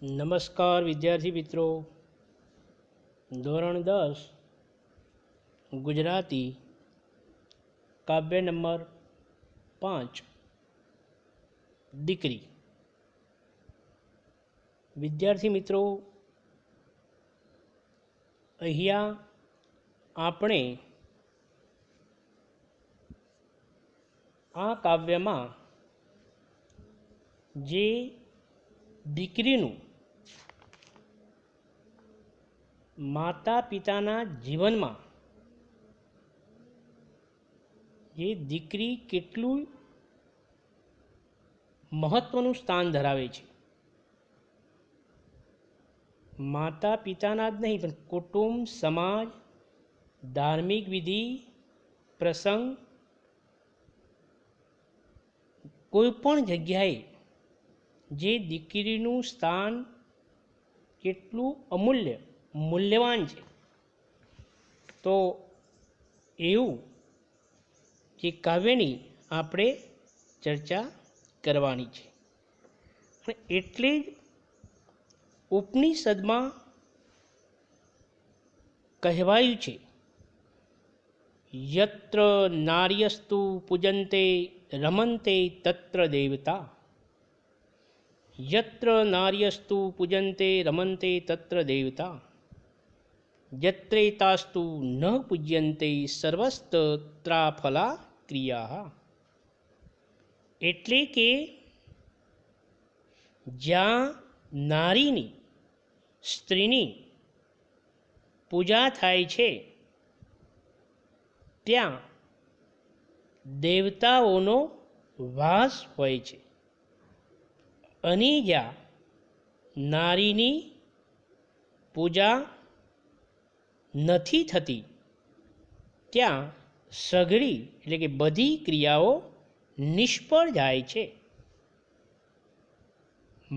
નમસ્કાર વિદ્યાર્થી મિત્રો. ધોરણ 10 ગુજરાતી કાવ્ય નંબર 5 દીકરી. વિદ્યાર્થી મિત્રો, અહીંયા આપણે આ કાવ્યમાં જે દીકરીનું માતા પિતાના જીવનમાં જે દીકરી કેટલું મહત્વનું સ્થાન ધરાવે છે, માતા પિતાના જ નહીં પણ કુટુંબ, સમાજ, ધાર્મિક વિધિ, પ્રસંગ, કોઈ પણ જગ્યાએ જે દીકરીનું સ્થાન કેટલું મૂલ્યવાન છે, તો એવું જે કાવ્યની આપણે ચર્ચા કરવાની છે. અને એટલે જ ઉપનિષદમાં કહેવાયું છે, યત્ર નાર્યસ્તુ પૂજન્તે રમન્તે તત્ર દેવતા. યત્ર નાર્યસ્તુ પૂજન્તે રમન્તે તત્ર દેવતા, યત્રેતાસ્તુ ન પૂજ્યન્તે સર્વસ્ત્રાફલા ક્રિયા. એટલે કે જ્યાં નારીની, સ્ત્રીની પૂજા થાય છે, ત્યાં દેવતાઓનો વાસ હોય છે. અને જ્યાં નારીની પૂજા નથી થતી, ત્યાં સઘળી એટલે કે બધી ક્રિયાઓ નિષ્ફળ જાય છે.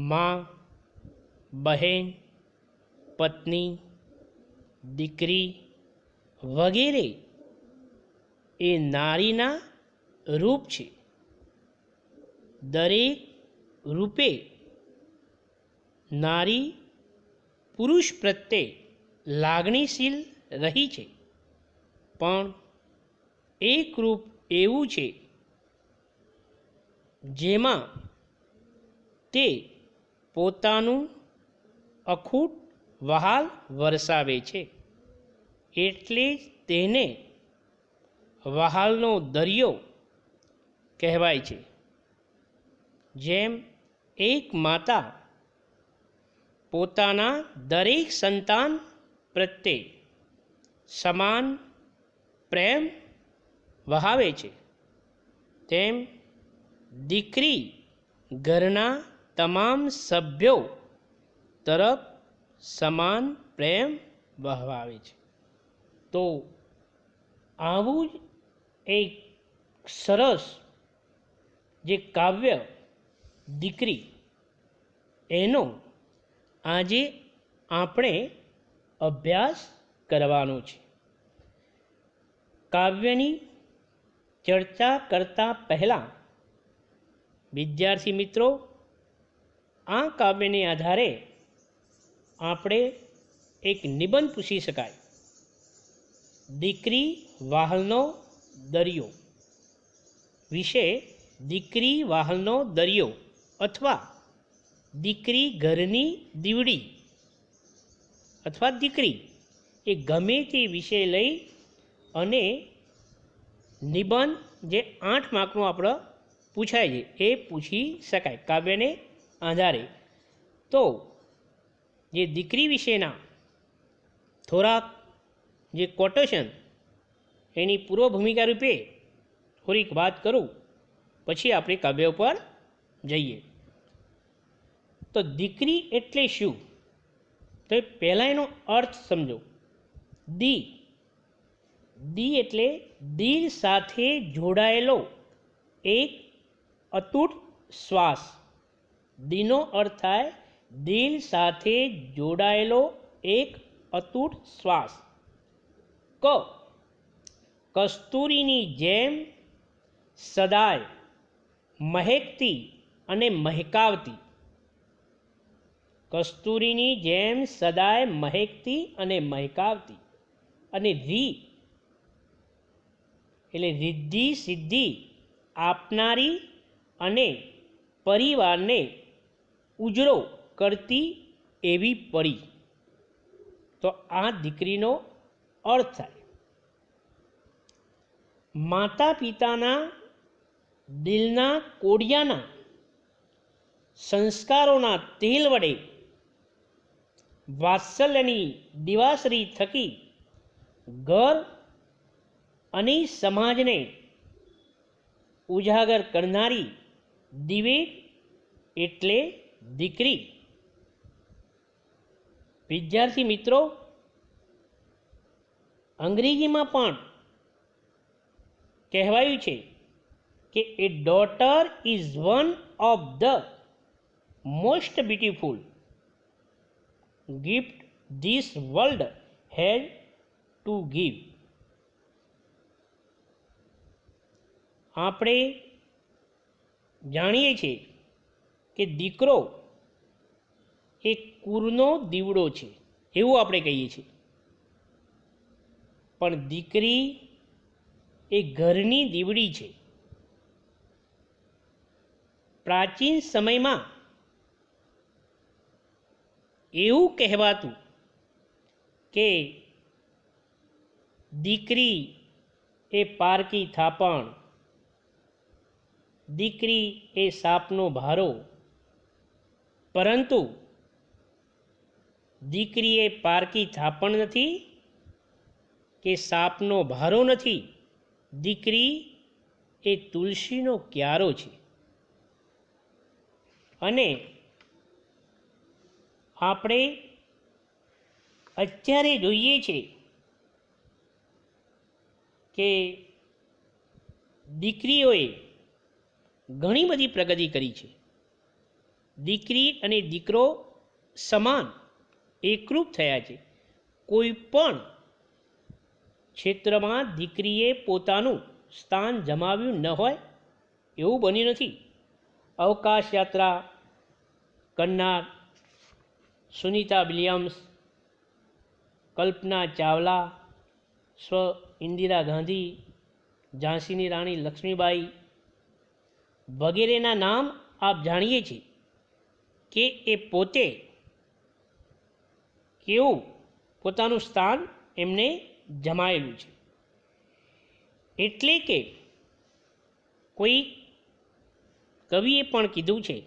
મા, બહેન, પત્ની, દીકરી વગેરે એ નારીના રૂપ છે. દરેક રૂપે નારી પુરુષ પ્રત્યે લાગણીશીલ રહી છે, પણ એક રૂપ એવું છે જેમાં તે પોતાનું અખૂટ વહાલ વરસાવે છે, એટલે જ તેને વહાલનો દરિયો કહેવાય છે. જેમ એક માતા પોતાના દરેક સંતાન પ્રત્યે સમાન પ્રેમ વહાવે છે, તેમ દીકરી ઘરના તમામ સભ્યો તરફ સમાન પ્રેમ વહાવે છે. તો આવું જ એક સરસ જે કાવ્ય દીકરી, એનો આજે આપણે અભ્યાસ કરવાનો છે. કાવ્યની ચર્ચા કરતાં પહેલાં વિદ્યાર્થી મિત્રો, આ કાવ્યને આધારે આપણે એક નિબંધ પૂછી શકાય. દીકરી વહાલનો દરિયો વિશે દીકરી વહાલનો દરિયો અથવા દીકરી ઘરની દીવડી અથવા દીકરી, એ ગમે તે વિષય લઈ અને નિબંધ જે 8 માર્કનો આપણો પૂછાય છે એ પૂછી શકાય કાવ્યને આધારે. તો જે દીકરી વિશેના થોડાક જે કોટેશન, એની પૂર્વ ભૂમિકા રૂપે થોડીક વાત કરું, પછી આપણે કાવ્ય ઉપર જઈએ. તો દીકરી એટલે શું, તો પહેલાં એનો અર્થ સમજો. દી એટલે દિલ સાથે જોડાયેલો એક અતૂટ શ્વાસ. દીનો અર્થ થાય દિલ સાથે જોડાયેલો એક અતૂટ શ્વાસ. કસ્તુરીની જેમ સદાય મહેકતી અને મહેકાવતી. કસ્તુરીની જેમ સદાય મહેકતી અને મહેકાવતી, અને રી એટલે રિદ્ધિ સિદ્ધિ આપનારી અને પરિવારને ઉજળો કરતી એવી પરી. તો આ દીકરીનો અર્થ થાય. માતા પિતાના દિલના કોડિયાના સંસ્કારોના તેલ વડે વાત્સલ્યની દિવાસરી થકી ઘર અને સમાજને ઉજાગર કરનારી દિવેટ એટલે દીકરી. વિદ્યાર્થી મિત્રો, અંગ્રેજીમાં પણ કહેવાયું છે કે a daughter is one of the most beautiful gift this world had to give. આપણે જાણીએ છીએ કે દીકરો એ કુરનો દીવડો છે, એવું આપણે કહીએ છીએ. પણ દીકરી એ ઘરની દીવડી છે. પ્રાચીન સમયમાં એવું કહેવાતું કે દીકરી એ પારકી થાપણ, દીકરી એ સાપનો ભારો. પરંતુ દીકરી એ પારકી થાપણ નથી કે સાપનો ભારો નથી. દીકરી એ તુલસીનો ક્યારો છે. અને આપણે અત્યારે જોઈએ છે કે દીકરીઓએ ઘણી બધી પ્રગતિ કરી છે. દીકરી અને દીકરો સમાન એકરૂપ થયા છે. કોઈ પણ ક્ષેત્રમાં દીકરીએ પોતાનું સ્થાન જમાવ્યું ન હોય એવું બન્યું નથી. અવકાશ યાત્રા કરનાર સુનિતા વિલિયમ્સ, કલ્પના ચાવલા, ઇન્દિરા ગાંધી, ઝાંસીની રાણી લક્ષ્મીબાઈ વગેરેના નામ આપ જાણીએ છીએ કે એ પોતે કેવું પોતાનું સ્થાન એમને જમાયેલું છે. એટલે કે કોઈ કવિએ પણ કીધું છે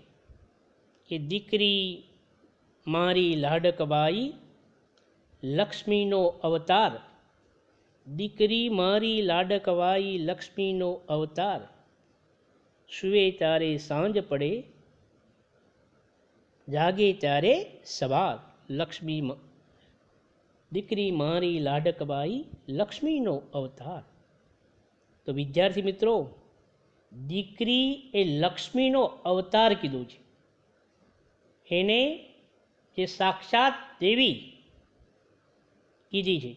કે દીકરી મારી લાડકબાઈ લક્ષ્મીનો અવતાર, દીકરી મારી લાડકવાઈ લક્ષ્મીનો અવતાર, સુવે ત્યારે સાંજ પડે જાગે ત્યારે સવાર, લક્ષ્મી દીકરી મારી લાડકબાઈ લક્ષ્મીનો અવતાર. તો વિદ્યાર્થી મિત્રો, દીકરી એ લક્ષ્મીનો અવતાર કીધું છે. એને જે સાક્ષાત દેવી કીધી છે.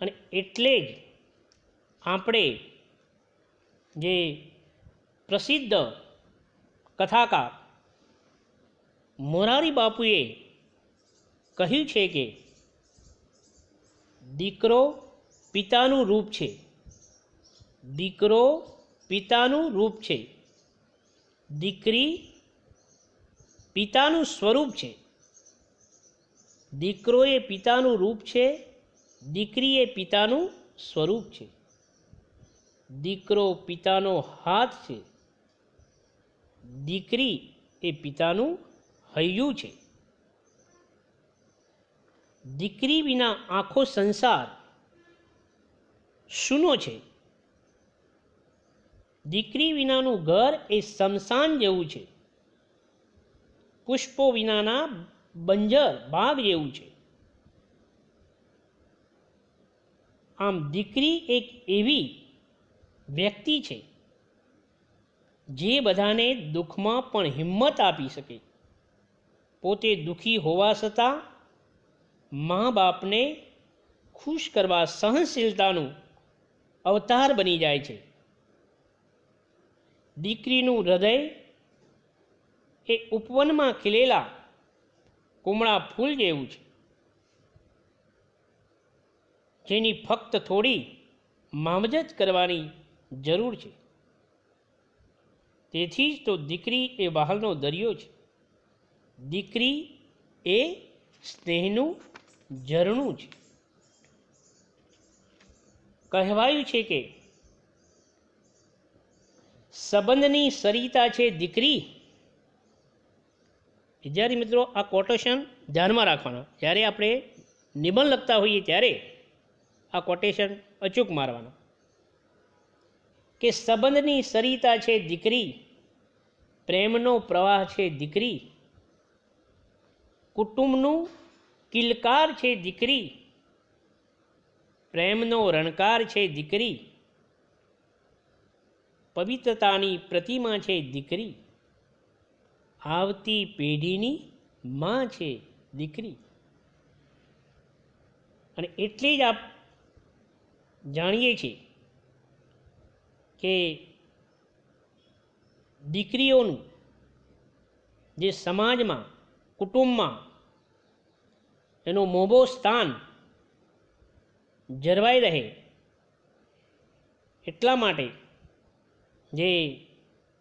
અને એટલે જ આપણે જે પ્રસિદ્ધ કથાકાર મોરારી બાપુએ કહ્યું છે કે દીકરો પિતાનું રૂપ છે, દીકરો પિતાનું રૂપ છે, દીકરી પિતાનું સ્વરૂપ છે. દીકરો એ પિતાનું રૂપ છે, દીકરી એ પિતાનું સ્વરૂપ છે. દીકરો પિતાનો હાથ છે, દીકરી એ પિતાનું હૈયું છે. દીકરી વિના આખો સંસાર સૂનો છે. દીકરી વિનાનું ઘર એ સ્મશાન જેવું છે, પુષ્પો વિનાના બંજર બાગ જેવું છે. આમ દીકરી એક એવી વ્યક્તિ છે જે બધાને દુઃખમાં પણ હિંમત આપી શકે. પોતે દુઃખી હોવા છતાં મા બાપને ખુશ કરવા સહનશીલતાનું અવતાર બની જાય છે. દીકરીનું હૃદય એ ઉપવનમાં ખીલેલા કુમળા ફૂલ જેવું છે, જેની ફક્ત થોડી મામજત કરવાની જરૂર છે. તેથી જ તો દીકરી એ વહાલનો દરિયો છે, દીકરી એ સ્નેહનું ઝરણું છે. કહેવાયું છે કે સંબંધની સરિતા છે દીકરી. વિદ્યાર્થી મિત્રો, આ કોટેશન ધ્યાનમાં રાખવાના. જ્યારે આપણે નિબંધ લખતા હોઈએ ત્યારે આ કોટેશન અચૂક મારવાના કે સંબંધની સરિતા છે દીકરી, પ્રેમનો પ્રવાહ છે દીકરી, કુટુંબનું કિલકાર છે દીકરી, પ્રેમનો રણકાર છે દીકરી, પવિત્રતાની પ્રતિમા છે દીકરી, આવતી પેઢીની માં છે દીકરી. અને એટલે જ આપ જાણીએ છીએ કે દીકરીઓનું જે સમાજમાં, કુટુંબમાં એનું મોભો સ્થાન જળવાઈ રહે એટલા માટે જે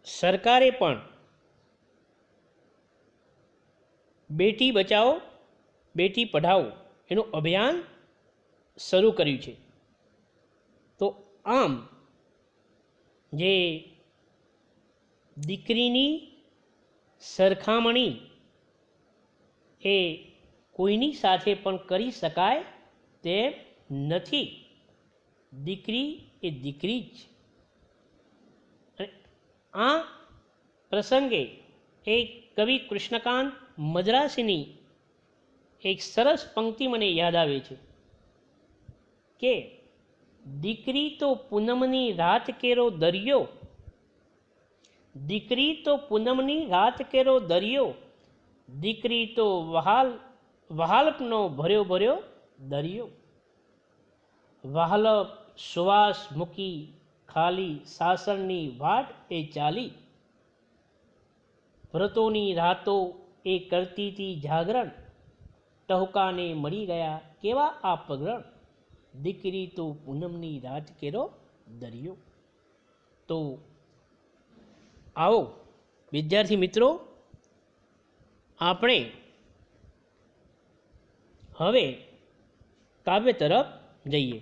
સરકારે પણ બેટી બચાવો બેટી પઢાઓ એનું અભિયાન શરૂ કર્યું છે. તો આમ જે દીકરીની સરખામણી એ કોઈની સાથે પણ કરી શકાય તેમ નથી. દીકરી એ દીકરી જ. અને આ પ્રસંગે એક કવિ કૃષ્ણકાંત મદ્રાસીની એક સરસ પંક્તિ મને યાદ આવે છે કે દીકરી તો પૂનમની રાત કેરો દરિયો, દીકરી તો પૂનમની રાત કેરો દરિયો, દીકરી તો વહાલપનો ભર્યો ભર્યો દરિયો. વહાલપ સુવાસ મૂકી ખાલી સાસણની વાટ એ ચાલી, વ્રતોની રાતો એ કરતી હતી જાગરણ, ટહુકાને મળી ગયા કેવા આ પગરણ, દીકરી તો પૂનમની રાત કેરો દરિયો. તો આવો વિદ્યાર્થી મિત્રો, આપણે હવે કાવ્ય તરફ જઈએ.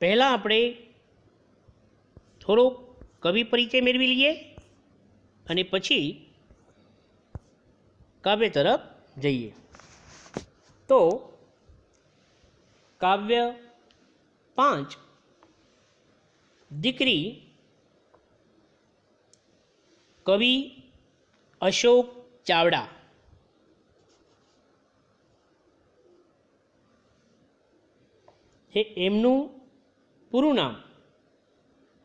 પહેલાં આપણે થોડો કવિ પરિચય મેળવી લઈએ અને પછી કાવ્ય તરફ જઈએ. તો કાવ્ય 5 દીકરી, કવિ અશોક ચાવડા. એમનું પૂરું નામ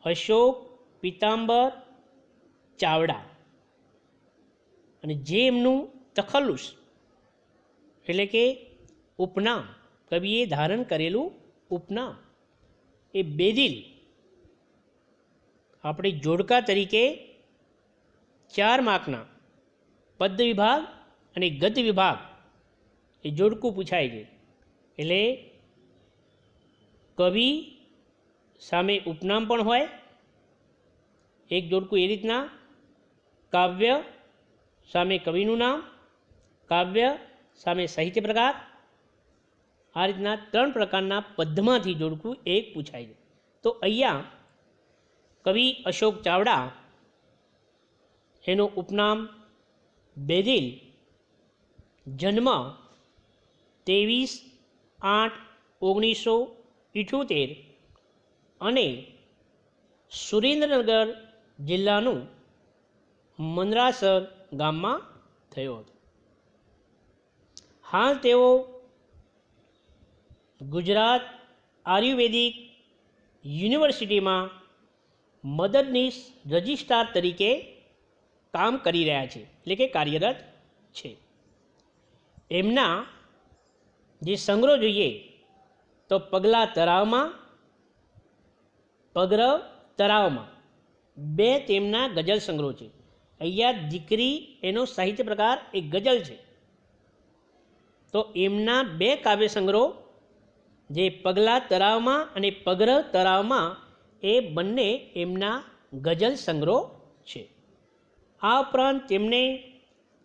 અશોક પીતાંબર ચાવડા, અને જે એમનું તખલ્લુસ એટલે કે ઉપનામ, કવિએ ધારણ કરેલું ઉપનામ એ બેદિલ. આપણે જોડકા તરીકે 4 માર્કના પદ વિભાગ અને ગદ્ય વિભાગ એ જોડકું પૂછાય છે. એટલે કવિ સામે ઉપનામ પણ હોય, એક જોડકું એ રીતના, કાવ્ય સામે કવિનું નામ, કાવ્ય સામે સાહિત્ય પ્રકાર, આ રીતના 3 પ્રકારના પદમાંથી જોડકું એક પૂછાય છે. તો અહીંયા કવિ અશોક ચાવડા, એનું ઉપનામ બેદિલ, જન્મ 23/8/1978 અને સુરેન્દ્રનગર જિલ્લાનું મંદરાસર ગામમાં થયો હતો. હાલ તેઓ ગુજરાત આયુર્વેદિક યુનિવર્સિટીમાં મદદનીશ રજિસ્ટ્રાર તરીકે કામ કરી રહ્યા છે, એટલે કે કાર્યરત છે. એમના જે સંગ્રહ જોઈએ તો પગલા તરાવમાં, પગરવ તરાવમાં 2 તેમના ગઝલ સંગ્રહ છે. અહીંયા દીકરી એનો સાહિત્ય પ્રકાર એક ગઝલ છે, તો એમના બે કાવ્ય સંગ્રહો જે પગલા તરાવમાં અને પગરવ તરાવમાં એ બંને એમના ગઝલ સંગ્રહો છે. આ ઉપરાંત તેમને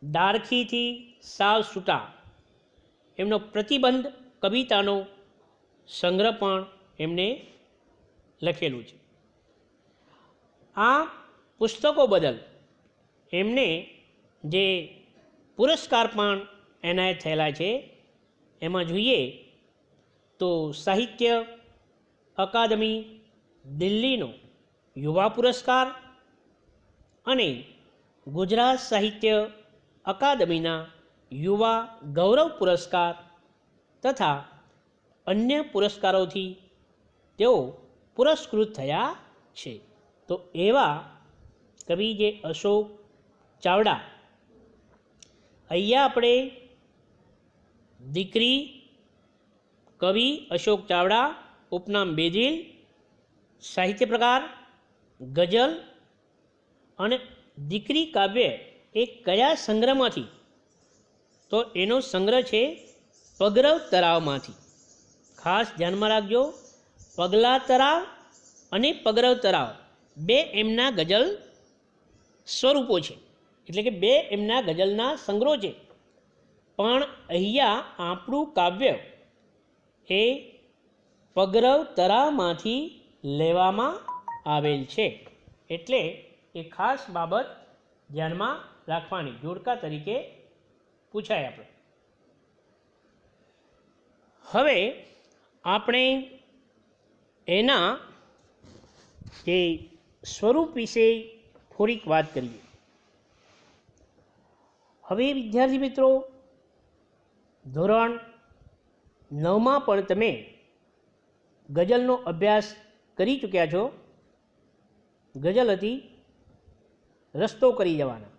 ડારખીથી સાવ છૂટા એમનો પ્રતિબંધ કવિતાનો સંગ્રહ પણ એમને લખેલું છે. આ પુસ્તકો બદલ એમને જે પુરસ્કાર પણ એનાયત થયેલા છે એમાં જોઈએ તો સાહિત્ય અકાદમી દિલ્હીનો યુવા પુરસ્કાર અને ગુજરાત સાહિત્ય અકાદમીના યુવા ગૌરવ પુરસ્કાર તથા અન્ય પુરસ્કારોથી તેઓ પુરસ્કૃત થયા છે. તો એવા કવિ જે અશોક ચાવડા, અહીંયા આપણે દીકરી કવિ અશોક ચાવડા, ઉપનામ બેદિલ, સાહિત્ય પ્રકાર ગઝલ અને દીકરી કાવ્ય એ કયા સંગ્રહમાંથી? તો એનો સંગ્રહ છે પગરવ તરાવમાંથી. ખાસ ધ્યાનમાં રાખજો, પગલા તરાવ અને પગરવ તરાવ બે એમના ગઝલ સ્વરૂપો છે, એટલે કે બે એમના ગઝલના સંગ્રહો છે. પણ અહીંયા આપણું કાવ્ય એ પગરવ તરાવમાંથી લેવામાં આવેલ છે, એટલે એ ખાસ બાબત ધ્યાનમાં રાખવાની, જોડકા તરીકે પૂછાય આપણે. હવે આપણે એના જે સ્વરૂપ વિશે થોડીક વાત કરીએ. હવે વિદ્યાર્થી મિત્રો, ધોરણ 9માં પણ તમે ગઝલનો અભ્યાસ કરી ચૂક્યા છો. ગઝલ હતી રસ્તો કરી જવાના,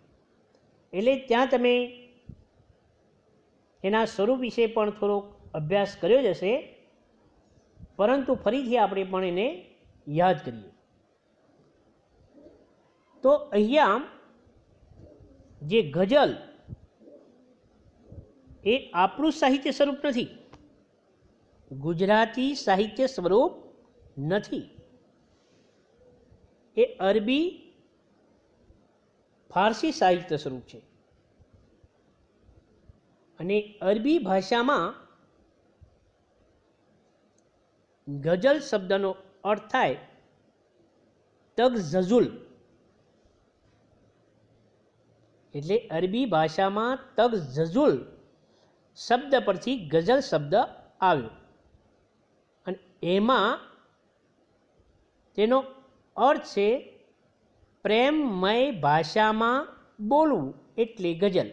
એટલે ત્યાં તમે એના સ્વરૂપ વિશે પણ થોડોક અભ્યાસ કર્યો જ હશે, પરંતુ ફરીથી આપણે પણ એને યાદ કરીએ. તો અહીંયા જે ગઝલ એ આપણું સાહિત્ય સ્વરૂપ નથી, ગુજરાતી સાહિત્ય સ્વરૂપ નથી, એ અરબી ફારસી સાહિત્ય સ્વરૂપ છે. અને અરબી ભાષામાં ગઝલ શબ્દનો અર્થ થાય તગઝઝુલ, એટલે અરબી ભાષામાં તગઝઝુલ શબ્દ પરથી ગઝલ શબ્દ આવ્યો અને એમાં તેનો અર્થ છે પ્રેમમય ભાષામાં બોલવું એટલે ગઝલ.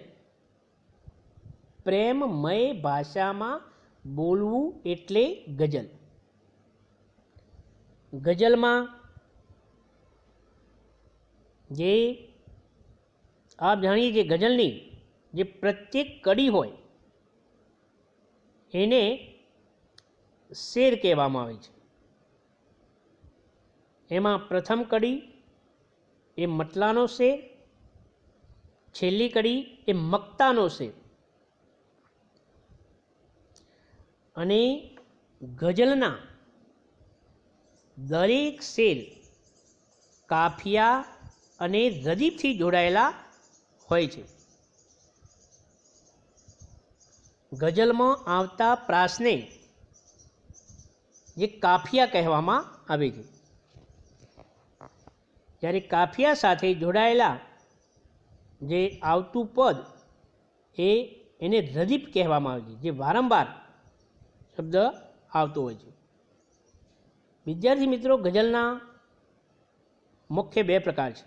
પ્રેમમય ભાષામાં બોલવું એટલે ગઝલ. ગઝલમાં જે આપ જાણીએ છીએ, ગઝલની જે પ્રત્યેક કડી હોય એને શેર કહેવામાં આવે છે. એમાં પ્રથમ કડી એ મતલાનો શેર, છેલ્લી કડી એ મક્તાનો શેર. અને ગઝલના દરેક શેર કાફિયા અને રદીફથી જોડાયેલા હોય છે. ગઝલમાં આવતા પ્રાસને જે કાફિયા કહેવામાં આવે છે. જ્યારે કાફિયા સાથે જોડાયેલા જે આવતું પદ એને રદીફ કહેવામાં આવે છે, જે વારંવાર શબ્દ આવતો હોય છે. વિદ્યાર્થી મિત્રો, ગઝલના મુખ્ય બે પ્રકાર છે.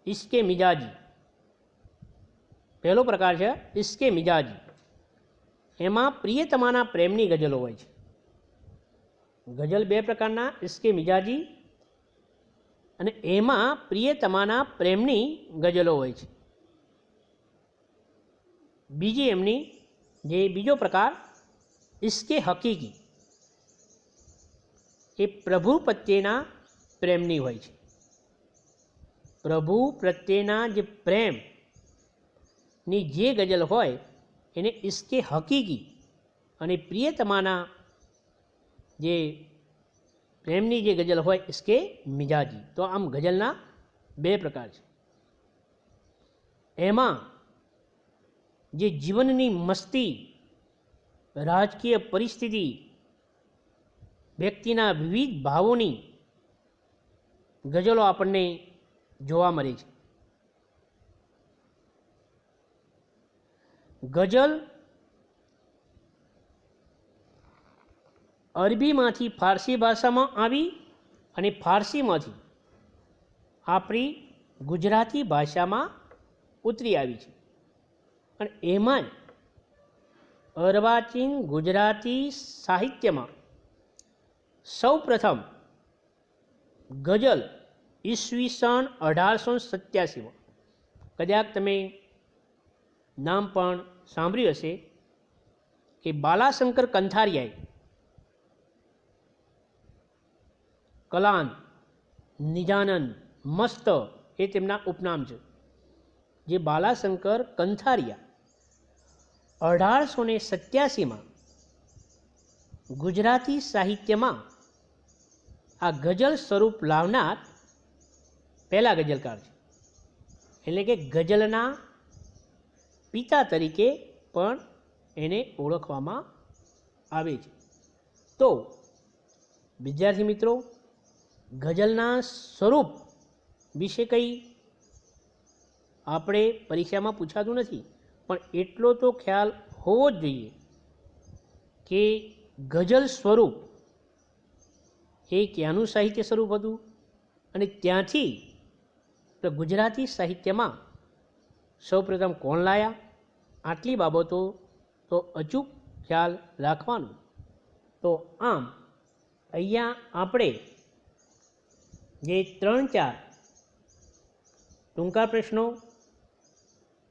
ઇશ્કે મિજાજી, પહેલો પ્રકાર છે ઇશ્કે મિજાજી. એમાં પ્રિયતમાના પ્રેમની ગઝલો હોય છે. ગઝલ બે પ્રકારના, ઇશ્કે મિજાજી અને એમાં પ્રિયતમાના પ્રેમની ગઝલો હોય છે. બીજી એમની જે બીજો પ્રકાર ઇશ્કે હકીકી, એ પ્રભુ પ્રત્યેના પ્રેમની હોય છે. પ્રભુ પ્રત્યેના જે પ્રેમની જે ગઝલ હોય એને ઇશ્કે હકીકી અને પ્રિયતમાના જે પ્રેમની જે ગઝલ હોય ઇશ્કે મિજાજી. તો આમ ગઝલના બે પ્રકાર છે. એમાં જે જીવનની મસ્તી, રાજકીય પરિસ્થિતિ, વ્યક્તિના વિવિધ ભાવોની ગઝલો આપણને જોવા મળે છે. ગઝલ અરબીમાંથી ફારસી ભાષામાં આવી અને ફારસીમાંથી આપણી ગુજરાતી ભાષામાં ઉતરી આવી છે. અને એમાં અર્વાચીન ગુજરાતી સાહિત્યમાં સૌ પ્રથમ ગઝલ ઈસવીસન 1887માં, કદાચ તમે નામ પણ સાંભળ્યું હશે કે બાલાશંકર કંથારિયાએ કલાન, નિજાનંદ, મસ્ત એ તેમના ઉપનામ છે. જે બાલાશંકર કંથારિયા 1887માં ગુજરાતી સાહિત્યમાં આ ગઝલ સ્વરૂપ લાવનાર પહેલા ગઝલકાર છે. એટલે કે ગઝલના પિતા તરીકે પણ એને ઓળખવામાં આવે છે. તો વિદ્યાર્થી મિત્રો, ગઝલના સ્વરૂપ વિશે કંઈ આપણે પરીક્ષામાં પૂછાતું નથી, પણ એટલો તો ખ્યાલ હોવો જ જોઈએ કે ગઝલ સ્વરૂપ એ ક્યાંનું સાહિત્ય સ્વરૂપ હતું અને ત્યાંથી ગુજરાતી સાહિત્યમાં સૌપ્રથમ કોણ લાયા. આટલી બાબતો તો અચૂક ખ્યાલ રાખવાનો. તો આમ અહીંયા આપણે જે 3-4 ટૂંકા પ્રશ્નો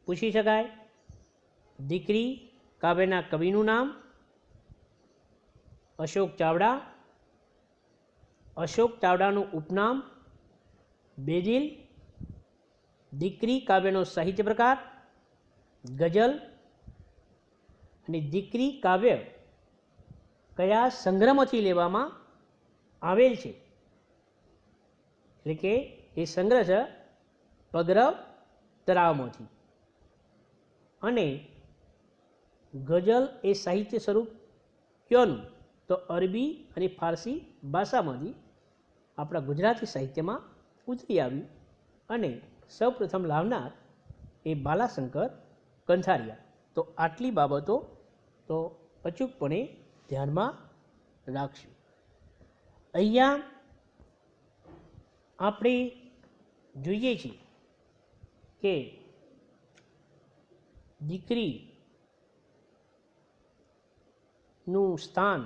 પૂછી શકાય. દીકરી કાવ્યના કવિનું નામ અશોક ચાવડા. અશોક ચાવડાનું ઉપનામ બેદિલ. દીકરી કાવ્યનો સાહિત્ય પ્રકાર ગઝલ. અને દીકરી કાવ્ય કયા સંગ્રહમાંથી લેવામાં આવેલ છે, એટલે કે એ સંગ્રહ છે પગરવ તરાવમાંથી. અને ગઝલ એ સાહિત્ય સ્વરૂપ ક્યોનું, તો અરબી અને ફારસી ભાષામાંથી આપણા ગુજરાતી સાહિત્યમાં ઉતરી આવ્યું અને સૌપ્રથમ લાવનાર એ બાલાશંકર કંથારિયા. તો આટલી બાબતો તો અચૂકપણે ધ્યાનમાં રાખશું. અહીંયા આપણે જોઈએ છીએ કે દીકરીનું સ્થાન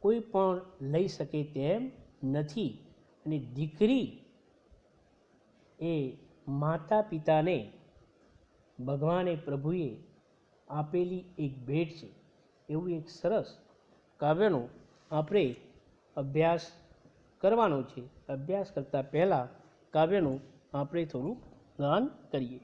કોઈ પણ લઈ શકે તેમ નથી. અને દીકરી એ માતા પિતાને ભગવાને પ્રભુએ આપેલી એક ભેટ છે. એવું એક સરસ કાવ્યનો આપણે અભ્યાસ કરવાનો છે. અભ્યાસ કરતાં પહેલાં કાવ્યનું આપણે થોડું ગાન કરીએ.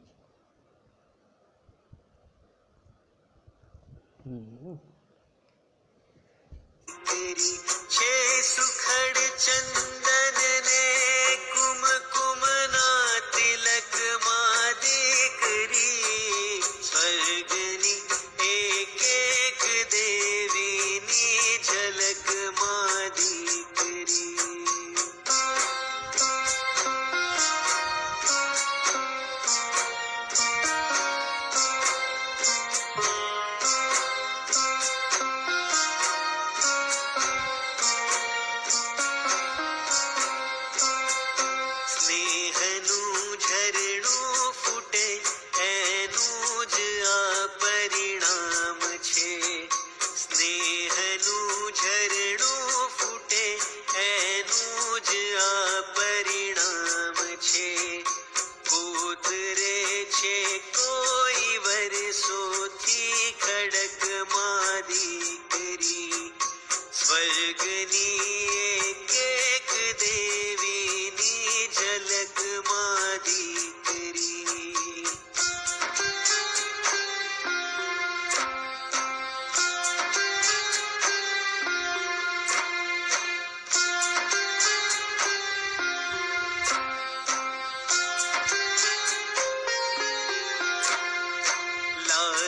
છે સુખડ ચંદન ને કુમકુમ ના તિલક માં દીકરી સ્વર્ગની એક એક દેવીની ઝલક માં દીકરી.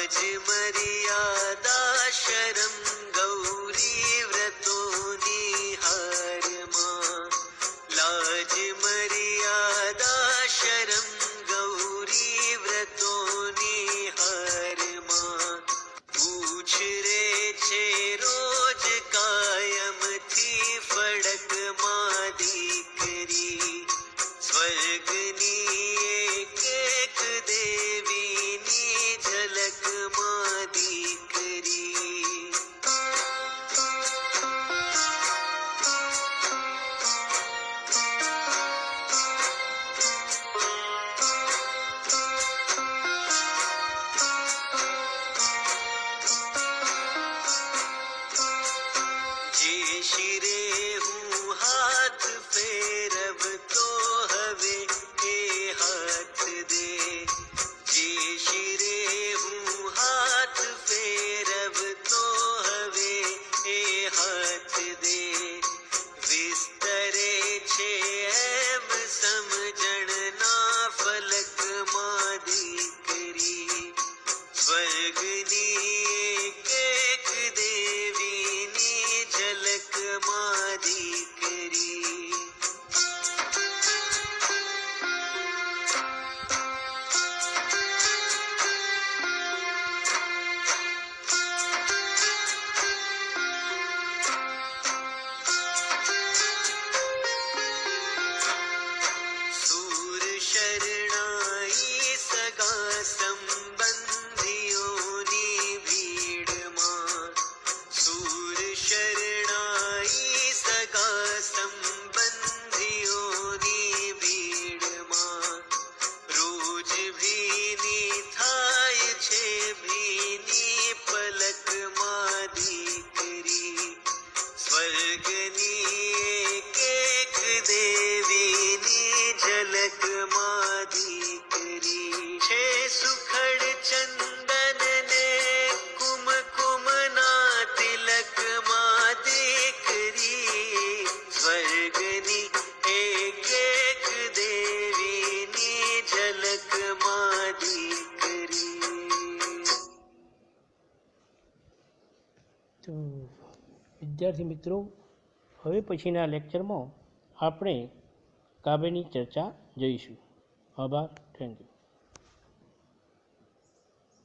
लाज मर्यादा शरम गौरी व्रतोनी हारमा लाज मर्यादा शरम गौरी व्रतोनी हारमा पूछ रे છે રોજ કાયમથી ફળકમાં દીકરી સ્વર્ગની એક એક દેવીની ઝલકમાં દીકરી જે શિરે હું હાથ ફેરવતો હવે એ હાથ દે જે શિરે હું હાથ ફેરવતો હવે એ હાથ દે વિસ્તરે છે એમ સમજણના ફલકમાં દીકરી સ્વર્ગની એક એક દેવીની ઝલકમાં દીકરી સૂર શરણાઈ સગા સંબંધીઓની ભીડમાં સૂર શરણાઈ સગા સંબંધીઓની ભીડમાં રોજ ભીની થાય છે ભીની પલકમાં દીકરી સ્વર્ગની એક એક દેવીની ઝલકમાં દીકરી છે સુખડ ચંદન ને કુમકુમના તિલકમાં દીકરી સ્વર્ગની એક એક દેવીની ઝલકમાં દીકરી તો વિદ્યાર્થી મિત્રો, હવે પછીના લેક્ચરમાં આપણે કાવ્યની ચર્ચા જોઈશું. આભાર. Thank you.